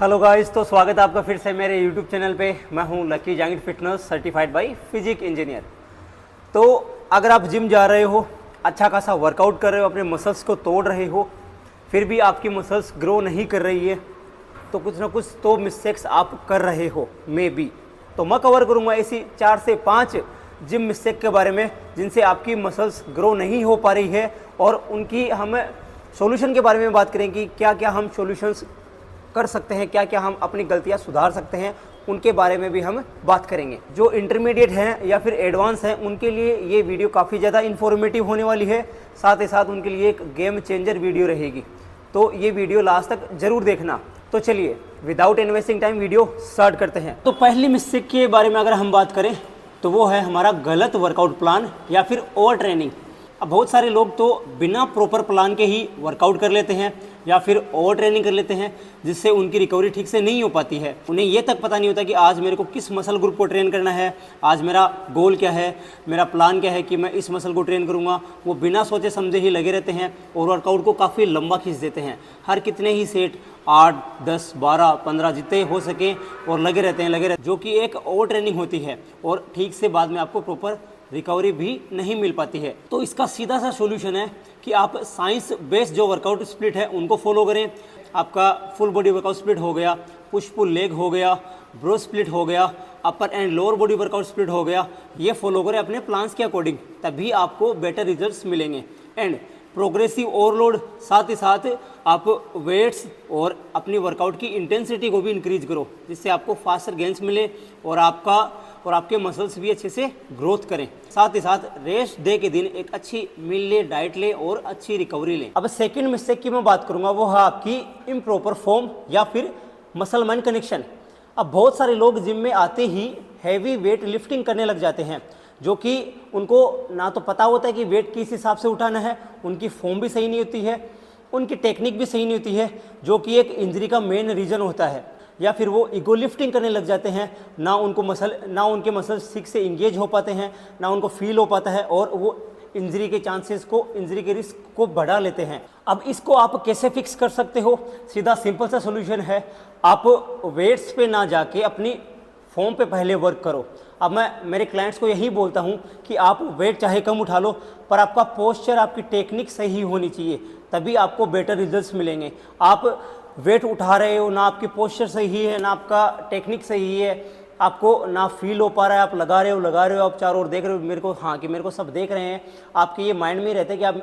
Hello guys, तो स्वागत है आपका फिर से मेरे यूट्यूब चैनल पे। मैं हूं Lucky Jangid fitness certified by physique engineer. तो अगर आप जिम जा रहे हो, अच्छा खासा वर्कआउट कर रहे हो, अपने मसल्स को तोड़ रहे हो, फिर भी आपकी मसल्स ग्रो नहीं कर रही है, तो कुछ ना कुछ तो मिस्टेक्स आप कर रहे हो मे बी। तो मैं कवर करूँगा ऐसी 4 से 5 जिम मिस्टेक के बारे में जिनसे आपकी मसल्स ग्रो नहीं हो पा रही है, और उनकी हम सॉल्यूशन के बारे में बात करेंगे कि क्या क्या हम सॉल्यूशंस कर सकते हैं, क्या क्या हम अपनी गलतियां सुधार सकते हैं, उनके बारे में भी हम बात करेंगे। जो इंटरमीडिएट हैं या फिर एडवांस हैं उनके लिए ये वीडियो काफ़ी ज़्यादा इन्फॉर्मेटिव होने वाली है, साथ ही साथ उनके लिए एक गेम चेंजर वीडियो रहेगी। तो ये वीडियो लास्ट तक ज़रूर देखना। तो चलिए without investing time video start करते हैं। तो पहली मिस्टेक के बारे में अगर हम बात करें तो वो है हमारा गलत वर्कआउट प्लान या फिर ओवर ट्रेनिंग। अब बहुत सारे लोग तो बिना प्रॉपर प्लान के ही वर्कआउट कर लेते हैं या फिर ओवर ट्रेनिंग कर लेते हैं, जिससे उनकी रिकवरी ठीक से नहीं हो पाती है। उन्हें ये तक पता नहीं होता कि आज मेरे को किस मसल ग्रुप को ट्रेन करना है, आज मेरा गोल क्या है, मेरा प्लान क्या है कि मैं इस मसल को ट्रेन करूँगा। वो बिना सोचे समझे ही लगे रहते हैं और वर्कआउट को काफ़ी लंबा खींच देते हैं। हर कितने ही सेट 8, 10, 12, 15 जितने हो सके और लगे रहते हैं, जो कि एक ओवर ट्रेनिंग होती है और ठीक से बाद में आपको प्रॉपर रिकवरी भी नहीं मिल पाती है। तो इसका सीधा सा सॉल्यूशन है कि आप साइंस बेस्ड जो वर्कआउट स्प्लिट है उनको फॉलो करें। आपका फुल बॉडी वर्कआउट स्प्लिट हो गया, पुश पुल लेग हो गया, ब्रो स्प्लिट हो गया, upper and lower body workout split हो गया। ये फॉलो करें अपने प्लान्स के अकॉर्डिंग, तभी आपको बेटर रिजल्ट्स मिलेंगे। एंड प्रोग्रेसिव ओवरलोड, साथ ही साथ आप वेट्स और अपनी वर्कआउट की इंटेंसिटी को भी इंक्रीज करो, जिससे आपको फास्टर गेंस मिले और आपके मसल्स भी अच्छे से ग्रोथ करें। साथ ही साथ रेस्ट डे के दिन एक अच्छी मील ले, डाइट ले और अच्छी रिकवरी लें। अब सेकंड मिस्टेक की मैं बात करूंगा, वो है आपकी इम्प्रॉपर फॉर्म या फिर मसल माइंड कनेक्शन। अब बहुत सारे लोग जिम में आते ही हैवी वेट लिफ्टिंग करने लग जाते हैं, जो कि उनको ना तो पता होता है कि वेट किस हिसाब से उठाना है, उनकी फॉर्म भी सही नहीं होती है, उनकी टेक्निक भी सही नहीं होती है, जो कि एक इंजरी का मेन रीज़न होता है। या फिर वो ईगो लिफ्टिंग करने लग जाते हैं, ना उनके मसल ठीक से इंगेज हो पाते हैं, ना उनको फील हो पाता है, और वो इंजरी के रिस्क को बढ़ा लेते हैं। अब इसको आप कैसे फिक्स कर सकते हो? सीधा सिंपल सा सोल्यूशन है, आप वेट्स पे ना जाके अपनी फॉर्म पे पहले वर्क करो। अब मैं मेरे क्लाइंट्स को यही बोलता हूँ कि आप वेट चाहे कम उठा लो, पर आपका पोस्चर, आपकी टेक्निक सही होनी चाहिए, तभी आपको बेटर रिजल्ट्स मिलेंगे। आप वेट उठा रहे हो, ना आपकी पोस्चर सही है, ना आपका टेक्निक सही है, आपको ना फील हो पा रहा है, आप लगा रहे हो, आप चारों ओर देख रहे हो मेरे को सब देख रहे हैं, आपके ये माइंड में रहता है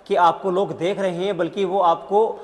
कि आपको लोग देख रहे हैं, बल्कि वो आपको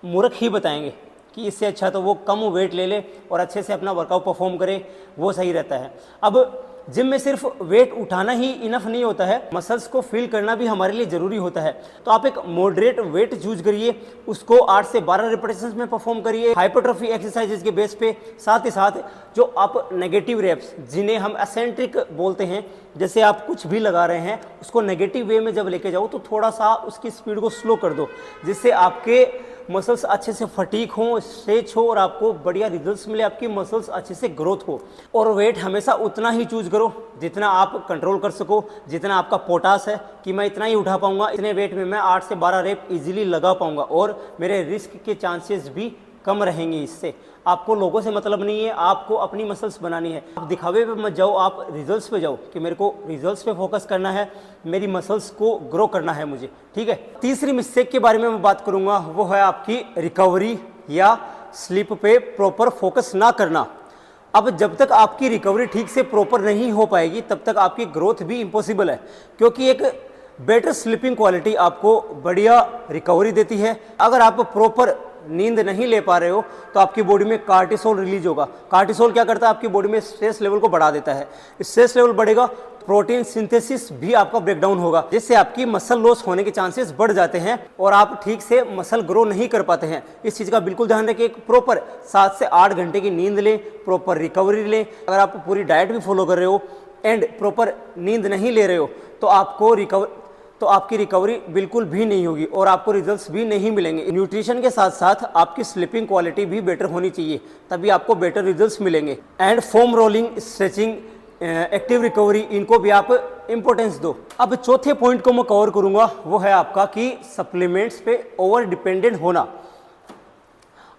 मूर्ख ही बताएंगे कि इससे अच्छा तो वो कम वेट ले ले और अच्छे से अपना वर्कआउट परफॉर्म करे, वो सही रहता है। अब जिम में सिर्फ वेट उठाना ही इनफ नहीं होता है, मसल्स को फील करना भी हमारे लिए ज़रूरी होता है। तो आप एक मॉडरेट वेट चूज करिए, उसको 8 से 12 रिपीटेशंस में परफॉर्म करिए हाइपरट्रॉफी एक्सरसाइजेज के बेस पे। साथ ही साथ जो आप नेगेटिव रेप्स, जिन्हें हम एसेंट्रिक बोलते हैं, जैसे आप कुछ भी लगा रहे हैं उसको नेगेटिव वे में जब लेके जाओ तो थोड़ा सा उसकी स्पीड को स्लो कर दो, जिससे आपके मसल्स अच्छे से फटीक हो, स्ट्रेच हो और आपको बढ़िया रिजल्ट्स मिले, आपकी मसल्स अच्छे से ग्रोथ हो। और वेट हमेशा उतना ही चूज करो जितना आप कंट्रोल कर सको, जितना आपका पोटास है कि मैं इतना ही उठा पाऊंगा, इतने वेट में मैं 8 से 12 रेप इजीली लगा पाऊंगा और मेरे रिस्क के चांसेस भी कम रहेंगे। इससे आपको लोगों से मतलब नहीं है, आपको अपनी मसल्स बनानी है। आप दिखावे पे मत जाओ, आप रिजल्ट्स पे जाओ कि मेरे को रिजल्ट्स पे फोकस करना है, मेरी मसल्स को ग्रो करना है मुझे, ठीक है। तीसरी मिस्टेक के बारे में मैं बात करूंगा, वो है आपकी रिकवरी या स्लीप पे प्रॉपर फोकस ना करना। अब जब तक आपकी रिकवरी ठीक से प्रॉपर नहीं हो पाएगी तब तक आपकी ग्रोथ भी इम्पॉसिबल है, क्योंकि एक बेटर स्लीपिंग क्वालिटी आपको बढ़िया रिकवरी देती है। अगर आप प्रॉपर नींद नहीं ले पा रहे हो तो आपकी बॉडी में कार्टिसोल रिलीज होगा। कार्टिसोल क्या करता है? आपकी बॉडी में स्ट्रेस लेवल को बढ़ा देता है। स्ट्रेस लेवल बढ़ेगा, प्रोटीन सिंथेसिस भी आपका ब्रेकडाउन होगा, जिससे आपकी मसल लॉस होने के चांसेस बढ़ जाते हैं और आप ठीक से मसल ग्रो नहीं कर पाते हैं। इस चीज़ का बिल्कुल ध्यान रखें। एक प्रॉपर 7 से 8 घंटे की नींद लें, प्रॉपर रिकवरी लें। अगर आप पूरी डाइट भी फॉलो कर रहे हो एंड प्रॉपर नींद नहीं ले रहे हो तो आपकी रिकवरी बिल्कुल भी नहीं होगी और आपको रिजल्ट्स भी नहीं मिलेंगे। न्यूट्रिशन के साथ साथ आपकी स्लीपिंग क्वालिटी भी बेटर होनी चाहिए, तभी आपको बेटर रिजल्ट्स मिलेंगे। And foam rolling, stretching, active recovery, इनको भी आप इंपॉर्टेंस दो। अब चौथे पॉइंट को मैं कवर करूंगा, वो है आपका कि सप्लीमेंट्स पे ओवर डिपेंडेंट होना।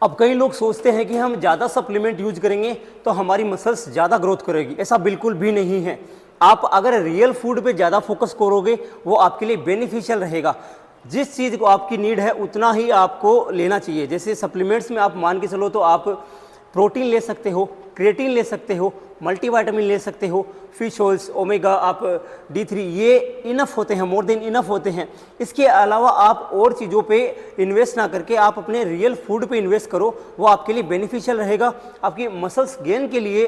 अब कई लोग सोचते हैं कि हम ज़्यादा सप्लीमेंट यूज करेंगे तो हमारी मसल्स ज़्यादा ग्रोथ करेगी। ऐसा बिल्कुल भी नहीं है। आप अगर रियल फूड पे ज़्यादा फोकस करोगे वो आपके लिए बेनिफिशियल रहेगा। जिस चीज़ को आपकी नीड है उतना ही आपको लेना चाहिए। जैसे सप्लीमेंट्स में आप मान के चलो तो आप प्रोटीन ले सकते हो, क्रिएटिन ले सकते हो, मल्टीविटामिन ले सकते हो, फिश ऑयल्स, ओमेगा, आप D3, ये इनफ होते हैं, मोर देन इनफ होते हैं। इसके अलावा आप और चीज़ों पे इन्वेस्ट ना करके आप अपने रियल फूड पे इन्वेस्ट करो, वो आपके लिए बेनिफिशियल रहेगा। आपकी मसल्स गेन के लिए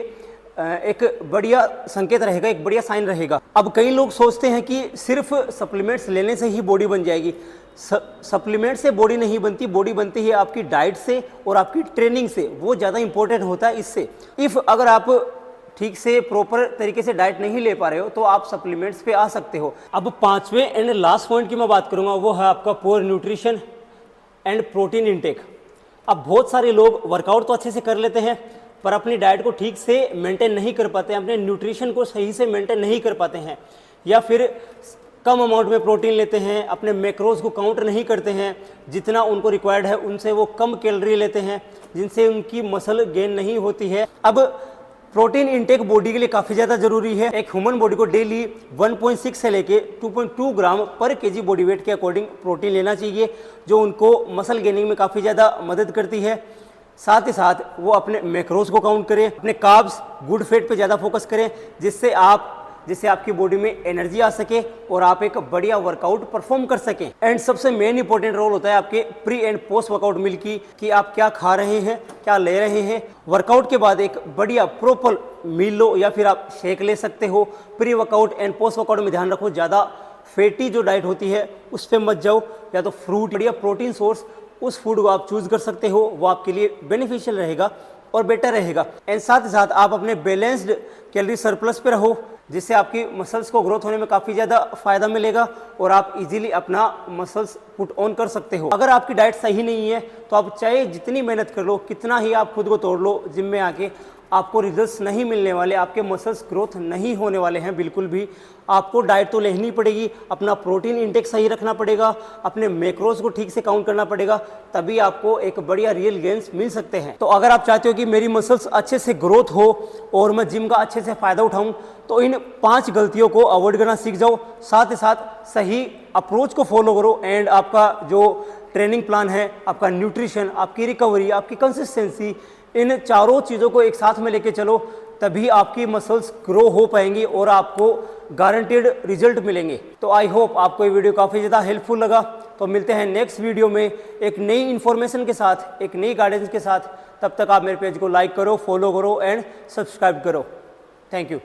एक बढ़िया संकेत रहेगा, एक बढ़िया साइन रहेगा। अब कई लोग सोचते हैं कि सिर्फ सप्लीमेंट्स लेने से ही बॉडी बन जाएगी। सप्लीमेंट से बॉडी नहीं बनती, बॉडी बनती है आपकी डाइट से और आपकी ट्रेनिंग से, वो ज़्यादा इंपॉर्टेंट होता है इससे। इफ़ अगर आप ठीक से प्रॉपर तरीके से डाइट नहीं ले पा रहे हो तो आप सप्लीमेंट्स पे आ सकते हो। अब पांचवें एंड लास्ट पॉइंट की मैं बात करूंगा, वो है आपका poor nutrition and protein intake. अब बहुत सारे लोग वर्कआउट तो अच्छे से कर लेते हैं पर अपनी डाइट को ठीक से मेंटेन नहीं कर पाते हैं, अपने न्यूट्रिशन को सही से मेंटेन नहीं कर पाते हैं, या फिर कम अमाउंट में प्रोटीन लेते हैं, अपने मैक्रोज को काउंट नहीं करते हैं, जितना उनको रिक्वायर्ड है उनसे वो कम कैलोरी लेते हैं, जिनसे उनकी मसल गेन नहीं होती है। अब प्रोटीन इंटेक बॉडी के लिए काफ़ी ज़्यादा जरूरी है। एक ह्यूमन बॉडी को डेली 1.6 से लेके 2.2 ग्राम पर केजी बॉडी वेट के अकॉर्डिंग प्रोटीन लेना चाहिए, जो उनको मसल गेनिंग में काफ़ी ज़्यादा मदद करती है। साथ ही साथ वो अपने मैक्रोज को काउंट करें, अपने कार्ब्स, गुड फैट पे ज़्यादा फोकस करें, जिससे आपकी बॉडी में एनर्जी आ सके और आप एक बढ़िया वर्कआउट परफॉर्म कर सकें। एंड सबसे मेन इंपॉर्टेंट रोल होता है आपके pre and post workout meal की, कि आप क्या खा रहे हैं, क्या ले रहे हैं। वर्कआउट के बाद एक बढ़िया प्रॉपर मील लो या फिर आप शेक ले सकते हो। Pre workout and post workout में ध्यान रखो, ज़्यादा फैटी जो डाइट होती है उस पर मत जाओ, या तो फ्रूट, बढ़िया प्रोटीन सोर्स, उस फूड को आप चूज कर सकते हो, वो आपके लिए बेनिफिशियल रहेगा और बेटर रहेगा। एंड साथ ही साथ आप अपने बैलेंस्ड कैलोरी सरप्लस पे रहो, जिससे आपकी मसल्स को ग्रोथ होने में काफ़ी ज़्यादा फायदा मिलेगा और आप इजीली अपना मसल्स पुट ऑन कर सकते हो। अगर आपकी डाइट सही नहीं है तो आप चाहे जितनी मेहनत कर लो, कितना ही आप खुद को तोड़ लो जिम में आके, आपको रिजल्ट्स नहीं मिलने वाले, आपके मसल्स ग्रोथ नहीं होने वाले हैं बिल्कुल भी। आपको डाइट तो लेनी पड़ेगी, अपना प्रोटीन इंटेक सही रखना पड़ेगा, अपने मैक्रोज को ठीक से काउंट करना पड़ेगा, तभी आपको एक बढ़िया रियल गेन्स मिल सकते हैं। तो अगर आप चाहते हो कि मेरी मसल्स अच्छे से ग्रोथ हो और मैं जिम का अच्छे से फ़ायदा उठाऊँ, तो इन 5 गलतियों को अवॉइड करना सीख जाओ। साथ ही साथ सही अप्रोच को फॉलो करो एंड आपका जो ट्रेनिंग प्लान है, आपका न्यूट्रिशन, आपकी रिकवरी, आपकी कंसिस्टेंसी, इन चारों चीज़ों को एक साथ में लेके चलो, तभी आपकी मसल्स ग्रो हो पाएंगी और आपको गारंटेड रिजल्ट मिलेंगे। तो आई होप आपको ये वीडियो काफ़ी ज़्यादा हेल्पफुल लगा। तो मिलते हैं नेक्स्ट वीडियो में एक नई इन्फॉर्मेशन के साथ, एक नई गाइडेंस के साथ। तब तक आप मेरे पेज को लाइक करो, फॉलो करो एंड सब्सक्राइब करो। Thank you.